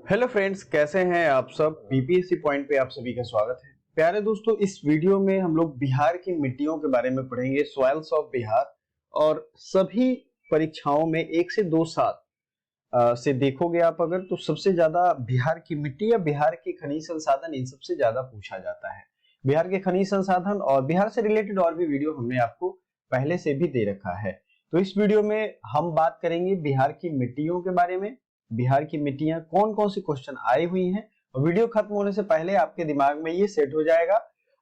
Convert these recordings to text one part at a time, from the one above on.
Hello friends, कैसे हैं आप सब। बीपीएससी पॉइंट पे आप सभी का स्वागत है। प्यारे दोस्तों, इस वीडियो में हम लोग बिहार की मिट्टियों के बारे में पढ़ेंगे, सॉइल्स ऑफ बिहार। और सभी परीक्षाओं में 1 से 2 साल से देखोगे आप अगर, तो सबसे ज्यादा बिहार की मिट्टी या बिहार के खनिज संसाधन इन सबसे ज्यादा पूछा जाता है। बिहार के खनिज संसाधन और बिहार से रिलेटेड और भी वीडियो हमने आपको पहले से भी दे रखा है। तो इस वीडियो में हम बात करेंगे बिहार की मिट्टियों के बारे में, बिहार की मिट्टियां कौन कौन सी क्वेश्चन आई हुई हैं। और वीडियो खत्म होने से पहले आपके दिमाग में ये सेट हो जाएगा,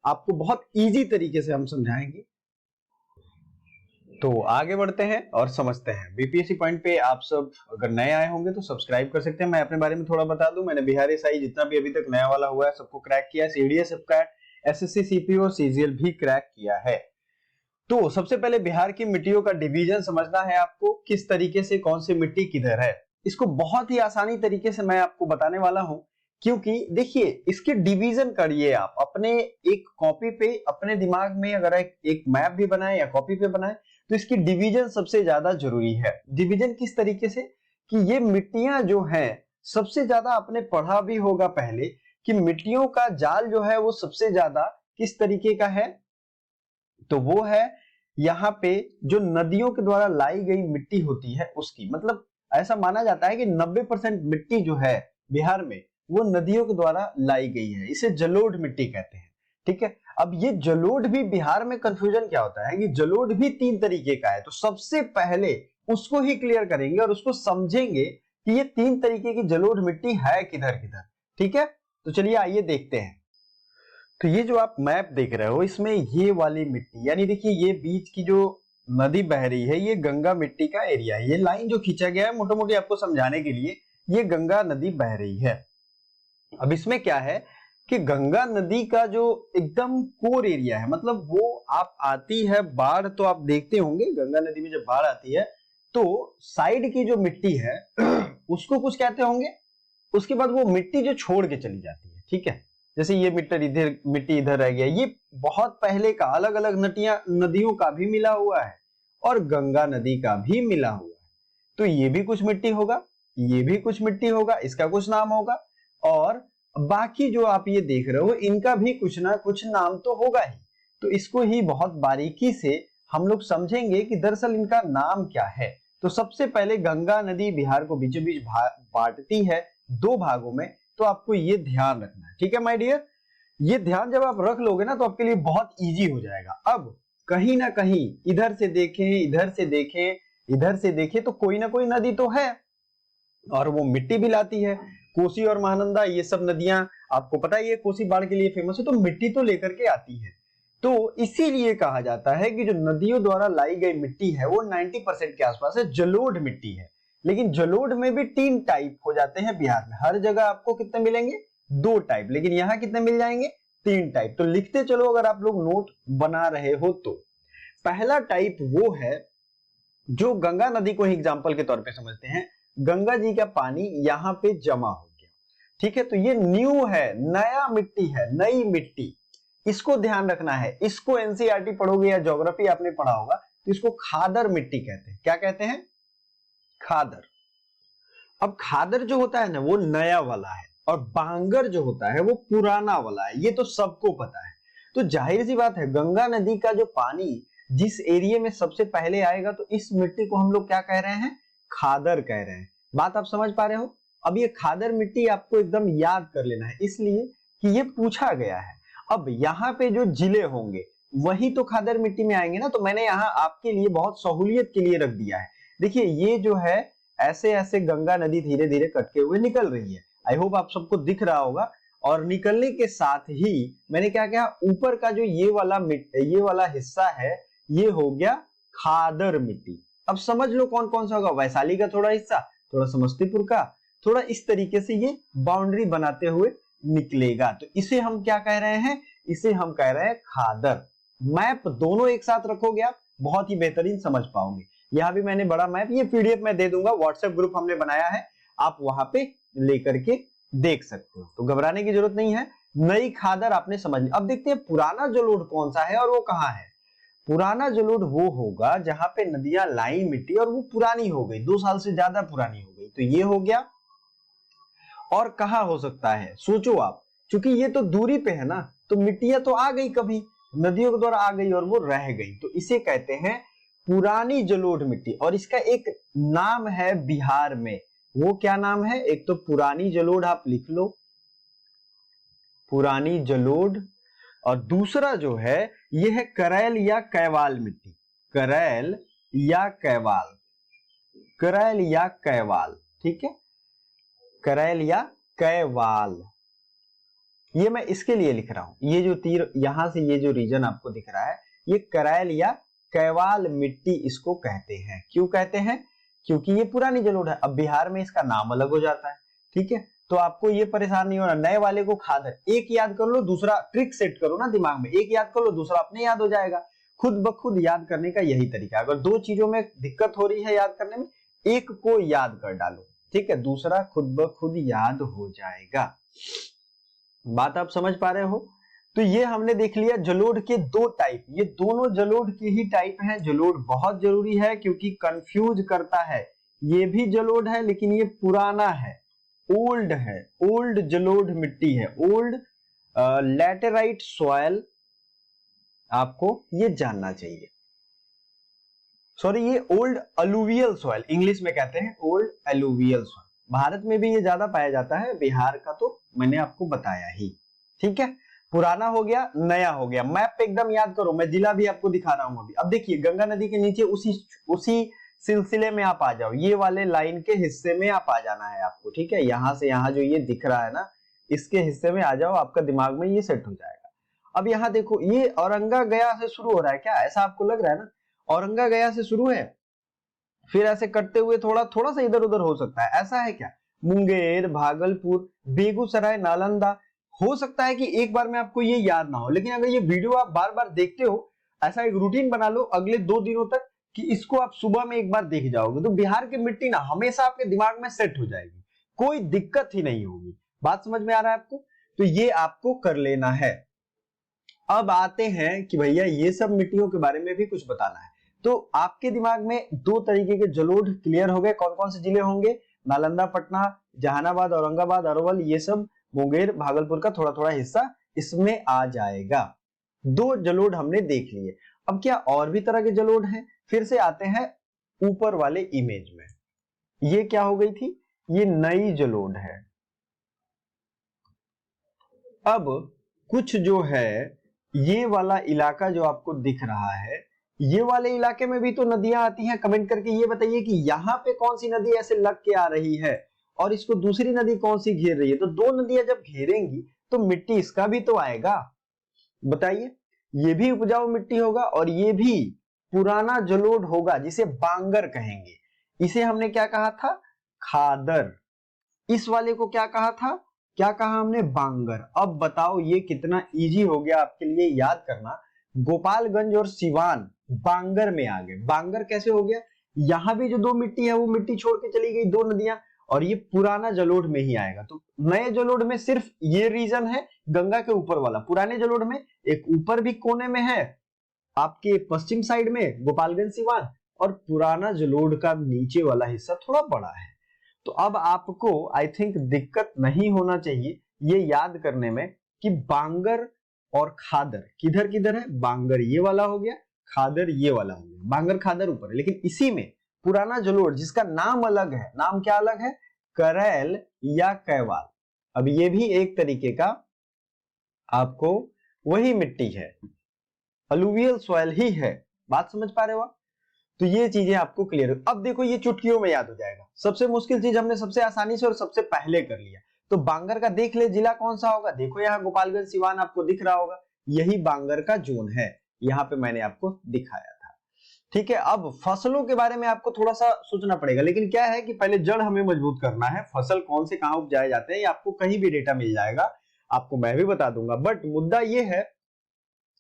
आपको बहुत इजी तरीके से हम समझाएंगे। तो आगे बढ़ते हैं और समझते हैं। बीपीएससी पॉइंट पे आप सब अगर नए आए होंगे तो सब्सक्राइब कर सकते हैं। मैं अपने बारे में थोड़ा बता दूं, मैंने बिहार एसआई जितना भी अभी तक नया वाला हुआ है सबको क्रैक किया है, सीडीएस, कैट, एसएससी, सीपीओ और सीजीएल भी क्रैक किया है। तो सबसे पहले बिहार की मिट्टियों का डिवीजन समझना है आपको, किस तरीके से कौन सी मिट्टी किधर है। इसको बहुत ही आसानी तरीके से मैं आपको बताने वाला हूं, क्योंकि देखिए इसके डिवीजन करिए आप अपने एक कॉपी पे, अपने दिमाग में अगर एक मैप भी बनाए या कॉपी पे बनाए तो इसकी डिवीजन सबसे ज्यादा जरूरी है। डिवीजन किस तरीके से कि ये मिट्टियां जो हैं, सबसे ज्यादा आपने पढ़ा भी होगा पहले कि मिट्टियों का जाल जो है वो सबसे ज्यादा किस तरीके का है, तो वो है यहाँ पे जो नदियों के द्वारा लाई गई मिट्टी होती है उसकी। मतलब ऐसा माना जाता है कि 90% मिट्टी जो है बिहार में वो नदियों के द्वारा लाई गई है, इसे जलोढ़ मिट्टी कहते हैं। ठीक है, अब ये जलोढ़ भी बिहार में कंफ्यूजन क्या होता है कि जलोढ़ भी 3 तरीके का है। तो सबसे पहले उसको ही क्लियर करेंगे और उसको समझेंगे कि ये 3 तरीके की जलोढ़ मिट्टी है किधर किधर। ठीक है, तो चलिए आइए देखते हैं। तो ये जो आप मैप देख रहे हो, इसमें ये वाली मिट्टी, यानी देखिए ये बीच की जो नदी बह रही है ये गंगा मिट्टी का एरिया है। ये लाइन जो खींचा गया है मोटा मोटी आपको समझाने के लिए, ये गंगा नदी बह रही है। अब इसमें क्या है कि गंगा नदी का जो एकदम कोर एरिया है, मतलब वो आप आती है बाढ़ तो आप देखते होंगे गंगा नदी में जब बाढ़ आती है तो साइड की जो मिट्टी है उसको कुछ कहते होंगे। उसके बाद वो मिट्टी जो छोड़ के चली जाती है, ठीक है, जैसे ये मिट्टी इधर रह गया, ये बहुत पहले का अलग अलग नदियों का भी मिला हुआ है और गंगा नदी का भी मिला हुआ है। तो ये भी कुछ मिट्टी होगा, ये भी कुछ मिट्टी होगा, इसका कुछ नाम होगा, और बाकी जो आप ये देख रहे हो इनका भी कुछ ना कुछ नाम तो होगा ही। तो इसको ही बहुत बारीकी से हम लोग समझेंगे कि दरअसल इनका नाम क्या है। तो सबसे पहले गंगा नदी बिहार को बीचों बीच बांटती है 2 भागों में, तो आपको ये ध्यान रखना है। ठीक है माय डियर, ये ध्यान जब आप रख लोगे ना तो आपके लिए बहुत इजी हो जाएगा। अब कहीं ना कहीं इधर से देखें, इधर से देखें, इधर से देखें तो कोई ना कोई नदी तो है और वो मिट्टी भी लाती है। कोसी और महानंदा ये सब नदियां आपको पता ही है, कोसी बाढ़ के लिए फेमस है, तो मिट्टी तो लेकर के आती है। तो इसीलिए कहा जाता है कि जो नदियों द्वारा लाई गई मिट्टी है वो 90% के आसपास है, जलोढ़ मिट्टी है। लेकिन जलोढ़ में भी 3 टाइप हो जाते हैं बिहार में। हर जगह आपको कितने मिलेंगे? 2 टाइप, लेकिन यहां कितने मिल जाएंगे? 3 टाइप। तो लिखते चलो अगर आप लोग नोट बना रहे हो तो। पहला टाइप वो है जो गंगा नदी को ही एग्जाम्पल के तौर पे समझते हैं। गंगा जी का पानी यहाँ पे जमा हो गया, ठीक है, तो ये न्यू है, नया मिट्टी है, नई मिट्टी। इसको ध्यान रखना है। इसको एनसीईआरटी पढ़ोगे या ज्योग्राफी आपने पढ़ा होगा तो इसको खादर मिट्टी कहते हैं। क्या कहते हैं? खादर। अब खादर जो होता है ना वो नया वाला है और बांगर जो होता है वो पुराना वाला है, ये तो सबको पता है। तो जाहिर सी बात है गंगा नदी का जो पानी जिस एरिया में सबसे पहले आएगा तो इस मिट्टी को हम लोग क्या कह रहे हैं? खादर कह रहे हैं। बात आप समझ पा रहे हो? अब ये खादर मिट्टी आपको एकदम याद कर लेना है, इसलिए कि ये पूछा गया है। अब यहाँ पे जो जिले होंगे वही तो खादर मिट्टी में आएंगे ना, तो मैंने यहाँ आपके लिए बहुत सहूलियत के लिए रख दिया है। देखिए ये जो है ऐसे ऐसे गंगा नदी धीरे धीरे कटके हुए निकल रही है। आई होप आप सबको दिख रहा होगा। और निकलने के साथ ही मैंने क्या किया, ऊपर का जो ये वाला हिस्सा है ये हो गया खादर मिट्टी। अब समझ लो कौन कौन सा होगा। वैशाली का थोड़ा हिस्सा, थोड़ा समस्तीपुर का, थोड़ा इस तरीके से ये बाउंड्री बनाते हुए निकलेगा। तो इसे हम क्या कह रहे हैं? इसे हम कह रहे हैं खादर। मैप दोनों एक साथ रखोगे आप बहुत ही बेहतरीन समझ पाओगे। यहां भी मैंने बड़ा मैप, ये पीडीएफ मैं दे दूंगा, व्हाट्सएप ग्रुप हमने बनाया है, आप वहां पे लेकर के देख सकते हो, तो घबराने की जरूरत नहीं है। नई खादर आपने समझ ली। अब देखते हैं पुराना जलोढ़ कौन सा है और वो कहां है। पुराना जलोढ़ वो होगा जहां पे नदियां लाई मिट्टी और वो पुरानी हो गई, 2 साल से ज्यादा पुरानी हो गई, तो ये हो गया। और कहाँ हो सकता है, सोचो आप, क्योंकि ये तो दूरी पे है ना, तो मिट्टियां तो आ गई, कभी नदियों के द्वारा आ गई और वो रह गई, तो इसे कहते हैं पुरानी जलोढ़ मिट्टी। और इसका एक नाम है बिहार में, वो क्या नाम है, एक तो पुरानी जलोढ़ आप लिख लो, पुरानी जलोढ़, और दूसरा जो है ये है करैल या कैवाल मिट्टी, करैल या कैवाल, करैल या कैवाल, ठीक है, करैल या कैवाल। ये मैं इसके लिए लिख रहा हूं, ये जो तीर यहां से ये जो रीजन आपको दिख रहा है, ये करैल या कैवाल मिट्टी इसको कहते हैं। क्यों कहते हैं, क्योंकि ये पुरानी जलोढ़ है। अब बिहार में इसका नाम अलग हो जाता है, ठीक है, तो आपको ये परेशान नहीं होना। नए वाले को खादर, एक याद कर लो, दूसरा ट्रिक सेट करो ना दिमाग में, एक याद कर लो दूसरा अपने याद हो जाएगा। खुद ब खुद याद करने का यही तरीका है। अगर दो चीजों में दिक्कत हो रही है याद करने में, एक को याद कर डालो, ठीक है, दूसरा खुद ब खुद याद हो जाएगा। बात आप समझ पा रहे हो। तो ये हमने देख लिया जलोढ़ के दो टाइप, ये दोनों जलोढ़ के ही टाइप हैं। जलोढ़ बहुत जरूरी है क्योंकि कंफ्यूज करता है। ये भी जलोढ़ है लेकिन ये पुराना है, ओल्ड है, ओल्ड जलोढ़ मिट्टी है, ओल्ड लैटेराइट सॉइल, आपको ये जानना चाहिए। सॉरी, ये ओल्ड अलुवियल सॉइल इंग्लिश में कहते हैं, ओल्ड अलुवियल सॉइल। भारत में भी ये ज्यादा पाया जाता है, बिहार का तो मैंने आपको बताया ही, ठीक है। पुराना हो गया, नया हो गया। मैप पे एकदम याद करो, मैं जिला भी आपको दिखा रहा हूं अभी। अब देखिए गंगा नदी के नीचे उसी सिलसिले में आप आ जाओ, ये वाले लाइन के हिस्से में आप आ जाना है आपको, ठीक है। यहां से यहां जो ये दिख रहा है ना, इसके हिस्से में आ जाओ, आपका दिमाग में ये सेट हो जाएगा। अब यहाँ देखो, ये औरंगा गया से शुरू हो रहा है क्या, ऐसा आपको लग रहा है ना, औरंगा गया से शुरू है, फिर ऐसे कटते हुए थोड़ा थोड़ा सा इधर उधर हो सकता है, ऐसा है क्या। मुंगेर, भागलपुर, बेगूसराय, नालंदा, हो सकता है कि एक बार में आपको ये याद ना हो, लेकिन अगर ये वीडियो आप बार बार देखते हो, ऐसा एक रूटीन बना लो अगले 2 दिनों तक कि इसको आप सुबह में एक बार देख जाओगे, तो बिहार की मिट्टी ना हमेशा आपके दिमाग में सेट हो जाएगी, कोई दिक्कत ही नहीं होगी। बात समझ में आ रहा है आपको, तो ये आपको कर लेना है। अब आते हैं कि भैया ये सब मिट्टियों के बारे में भी कुछ बताना है, तो आपके दिमाग में 2 तरीके के जलोढ़ क्लियर हो गए। कौन कौन से जिले होंगे, नालंदा, पटना, जहानाबाद, औरंगाबाद, अरवल, ये सब, मुंगेर, भागलपुर का थोड़ा थोड़ा हिस्सा इसमें आ जाएगा। 2 जलोढ़ हमने देख लिए। अब क्या और भी तरह के जलोढ़ हैं, फिर से आते हैं ऊपर वाले इमेज में। ये क्या हो गई थी, ये नई जलोढ़ है। अब कुछ जो है, ये वाला इलाका जो आपको दिख रहा है, ये वाले इलाके में भी तो नदियां आती हैं। कमेंट करके ये बताइए कि यहाँ पे कौन सी नदी ऐसे लग के आ रही है और इसको दूसरी नदी कौन सी घेर रही है। तो 2 नदियां जब घेरेंगी तो मिट्टी इसका भी तो आएगा, बताइए। ये भी उपजाऊ मिट्टी होगा और ये भी पुराना जलोढ़ होगा, जिसे बांगर कहेंगे। इसे हमने क्या कहा था, खादर। इस वाले को क्या कहा था, क्या कहा हमने, बांगर। अब बताओ ये कितना इजी हो गया आपके लिए याद करना। गोपालगंज और सिवान बांगर में आ गए। बांगर कैसे हो गया, यहां भी जो 2 मिट्टी है वो मिट्टी छोड़ के चली गई, 2 नदियां, और ये पुराना जलोढ़ में ही आएगा। तो नए जलोढ़ में सिर्फ ये रीजन है, गंगा के ऊपर वाला। पुराने जलोढ़ में एक ऊपर भी कोने में है आपके पश्चिम साइड में गोपालगंज सिवान, और पुराना जलोढ़ का नीचे वाला हिस्सा थोड़ा बड़ा है। तो अब आपको आई थिंक दिक्कत नहीं होना चाहिए ये याद करने में कि बांगर और खादर किधर किधर है। बांगर ये वाला हो गया, खादर ये वाला हो गया। बांगर खादर ऊपर है, लेकिन इसी में पुराना जलोढ़ जिसका नाम अलग है, नाम क्या अलग है, करैल या कैवाल। अब ये भी एक तरीके का आपको वही मिट्टी है, अलुवियल सॉइल ही है। बात समझ पा रहे हो आप। तो ये चीजें आपको क्लियर हो। अब देखो ये चुटकियों में याद हो जाएगा। सबसे मुश्किल चीज हमने सबसे आसानी से और सबसे पहले कर लिया। तो बांगर का देख ले जिला कौन सा होगा, देखो यहाँ गोपालगंज सिवान आपको दिख रहा होगा, यही बांगर का जोन है, यहाँ पे मैंने आपको दिखाया था, ठीक है। अब फसलों के बारे में आपको थोड़ा सा सोचना पड़ेगा, लेकिन क्या है कि पहले जड़ हमें मजबूत करना है। फसल कौन से कहां उपजाए जाते हैं ये आपको कहीं भी डेटा मिल जाएगा, आपको मैं भी बता दूंगा। बट मुद्दा ये है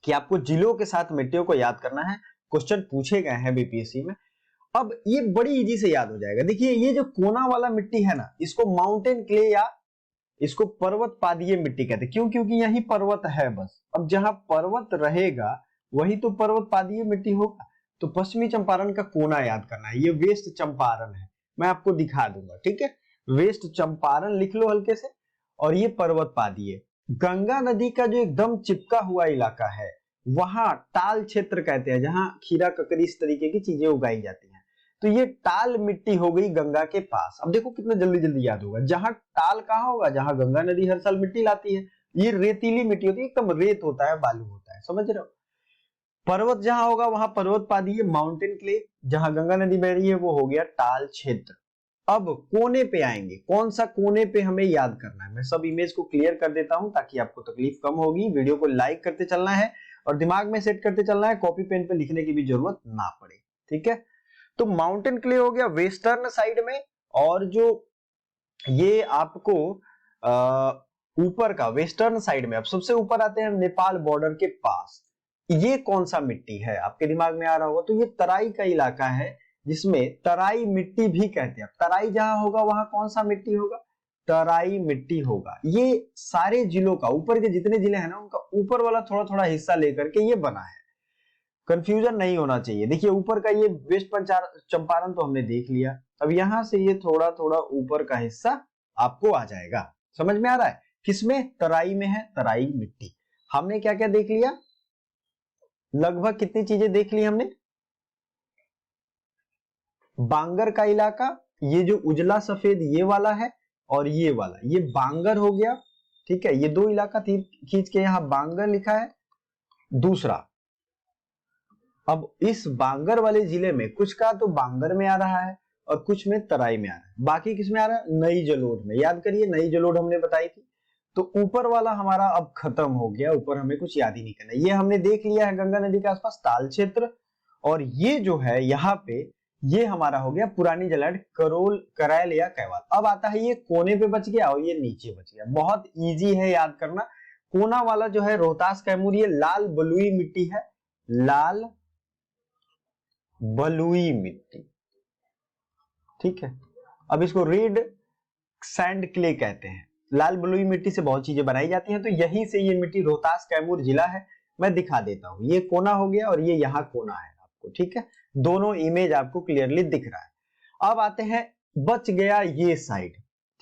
कि आपको जिलों के साथ मिट्टियों को याद करना है। क्वेश्चन पूछे गए हैं बीपीएससी में। अब ये बड़ी इजी से याद हो जाएगा। देखिए ये जो कोना वाला मिट्टी है ना, इसको माउंटेन क्ले या इसको पर्वत पादीय मिट्टी कहते हैं। क्यों, क्योंकि यही पर्वत है बस। अब जहां पर्वत रहेगा वही तो पर्वत पादीय मिट्टी होगा। तो पश्चिमी चंपारण का कोना याद करना है, ये वेस्ट चंपारण है, मैं आपको दिखा दूंगा, ठीक है। वेस्ट चंपारण लिख लो हल्के से, और ये पर्वत पादी है। गंगा नदी का जो एकदम चिपका हुआ इलाका है वहां टाल क्षेत्र कहते हैं, जहां खीरा ककड़ी इस तरीके की चीजें उगाई जाती हैं। तो ये टाल मिट्टी हो गई गंगा के पास। अब देखो कितना जल्दी जल्दी याद होगा, जहां टाल कहाँ होगा, जहां गंगा नदी हर साल मिट्टी लाती है। ये रेतीली मिट्टी होती है, एकदम रेत होता है, बालू होता है, समझ रहे हो। पर्वत जहां होगा वहां पर्वत पादी है, माउंटेन क्ले। जहां गंगा नदी बह रही है वो हो गया टाल क्षेत्र। अब कोने पे आएंगे, कौन सा कोने पे हमें याद करना है। मैं सब इमेज को क्लियर कर देता हूं ताकि आपको तकलीफ कम होगी। वीडियो को लाइक करते चलना है और दिमाग में सेट करते चलना है, कॉपी पेन पे लिखने की भी जरूरत ना पड़े, ठीक है। तो माउंटेन क्ले हो गया वेस्टर्न साइड में, और जो ये आपको ऊपर का वेस्टर्न साइड में। अब सबसे ऊपर आते हैं नेपाल बॉर्डर के पास। ये कौन सा मिट्टी है आपके दिमाग में आ रहा होगा, तो ये तराई का इलाका है, जिसमें तराई मिट्टी भी कहते हैं। तराई जहां होगा वहां कौन सा मिट्टी होगा, तराई मिट्टी होगा। ये सारे जिलों का, ऊपर के जितने जिले हैं ना, उनका ऊपर वाला थोड़ा थोड़ा हिस्सा लेकर के ये बना है। कंफ्यूजन नहीं होना चाहिए। देखिए ऊपर का ये वेस्ट चंपारण तो हमने देख लिया, अब यहां से ये थोड़ा थोड़ा ऊपर का हिस्सा आपको आ जाएगा। समझ में आ रहा है, किसमें, तराई में है, तराई मिट्टी। हमने क्या क्या देख लिया, लगभग कितनी चीजें देख ली हमने। बांगर का इलाका, ये जो उजला सफेद ये वाला है और ये वाला, ये बांगर हो गया, ठीक है। ये दो इलाका खींच के यहां बांगर लिखा है। दूसरा, अब इस बांगर वाले जिले में कुछ का तो बांगर में आ रहा है और कुछ में तराई में आ रहा है, बाकी किस में आ रहा है, नई जलोढ़ में। याद करिए, नई जलोढ़ हमने बताई थी। तो ऊपर वाला हमारा अब खत्म हो गया, ऊपर हमें कुछ याद ही नहीं करना। ये हमने देख लिया है गंगा नदी के आसपास ताल क्षेत्र, और ये जो है यहाँ पे ये हमारा हो गया पुरानी जलाढ़, करोल, करैल या कैवाल। अब आता है ये कोने पे बच गया और ये नीचे बच गया। बहुत इजी है याद करना। कोना वाला जो है रोहतास कैमूर, ये लाल बलुई मिट्टी है, लाल बलुई मिट्टी, ठीक है। अब इसको रेड सैंड क्ले कहते हैं। लाल बलुई मिट्टी से बहुत चीजें बनाई जाती हैं, तो यहीं से ये मिट्टी रोहतास कैमूर जिला है। मैं दिखा देता हूं, ये कोना हो गया और ये यहाँ कोना है आपको, ठीक है। दोनों इमेज आपको क्लियरली दिख रहा है। अब आते हैं, बच गया ये साइड,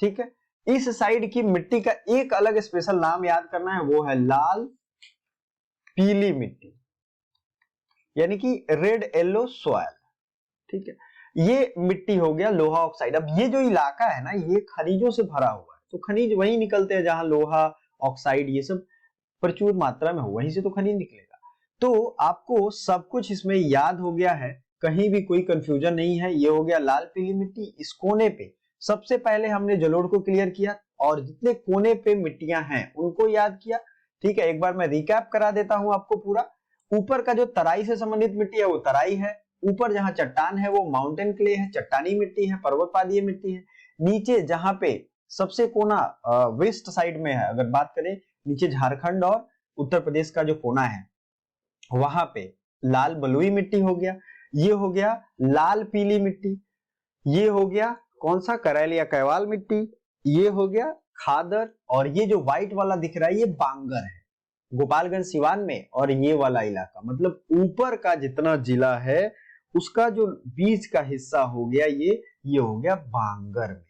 ठीक है। इस साइड की मिट्टी का एक अलग स्पेशल नाम याद करना है, वो है लाल पीली मिट्टी, यानी कि रेड येलो सॉइल, ठीक है। ये मिट्टी हो गया लोहा ऑक्साइड। अब ये जो इलाका है ना, ये खनिजों से भरा हुआ है, तो खनिज वही निकलते हैं जहां लोहा ऑक्साइड ये सब प्रचुर मात्रा में हो, वहीं से तो खनिज निकलेगा। तो आपको सब कुछ इसमें याद हो गया है, कहीं भी कोई कंफ्यूजन नहीं है। ये हो गया लाल पीली मिट्टी। इस कोने पे सबसे पहले हमने जलोढ़ को क्लियर किया और जितने कोने पे मिट्टियां हैं उनको याद किया, ठीक है। एक बार मैं रिकैप करा देता हूं आपको पूरा। ऊपर का जो तराई से संबंधित मिट्टी है वो तराई है, ऊपर जहां चट्टान है वो माउंटेन क्ले है, चट्टानी मिट्टी है, पर्वतपादीय मिट्टी है। नीचे जहां पे सबसे कोना वेस्ट साइड में है, अगर बात करें नीचे झारखंड और उत्तर प्रदेश का जो कोना है वहां पे लाल बलुई मिट्टी हो गया। ये हो गया लाल पीली मिट्टी। ये हो गया कौन सा, करैल या कैवाल मिट्टी। ये हो गया खादर, और ये जो व्हाइट वाला दिख रहा है ये बांगर है, गोपालगंज सिवान में। और ये वाला इलाका मतलब ऊपर का जितना जिला है उसका जो बीच का हिस्सा हो गया ये हो गया बांगर में।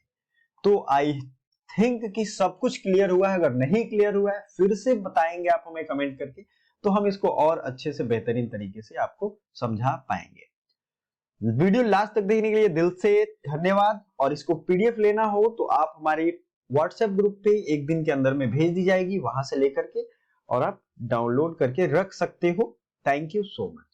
तो आई थिंक कि सब कुछ क्लियर हुआ है। अगर नहीं क्लियर हुआ है फिर से बताएंगे आप हमें कमेंट करके, तो हम इसको और अच्छे से बेहतरीन तरीके से आपको समझा पाएंगे। वीडियो लास्ट तक देखने के लिए दिल से धन्यवाद। और इसको पीडीएफ लेना हो तो आप हमारे व्हाट्सएप ग्रुप पे एक दिन के अंदर में भेज दी जाएगी, वहां से लेकर के और आप डाउनलोड करके रख सकते हो। Thank you so much.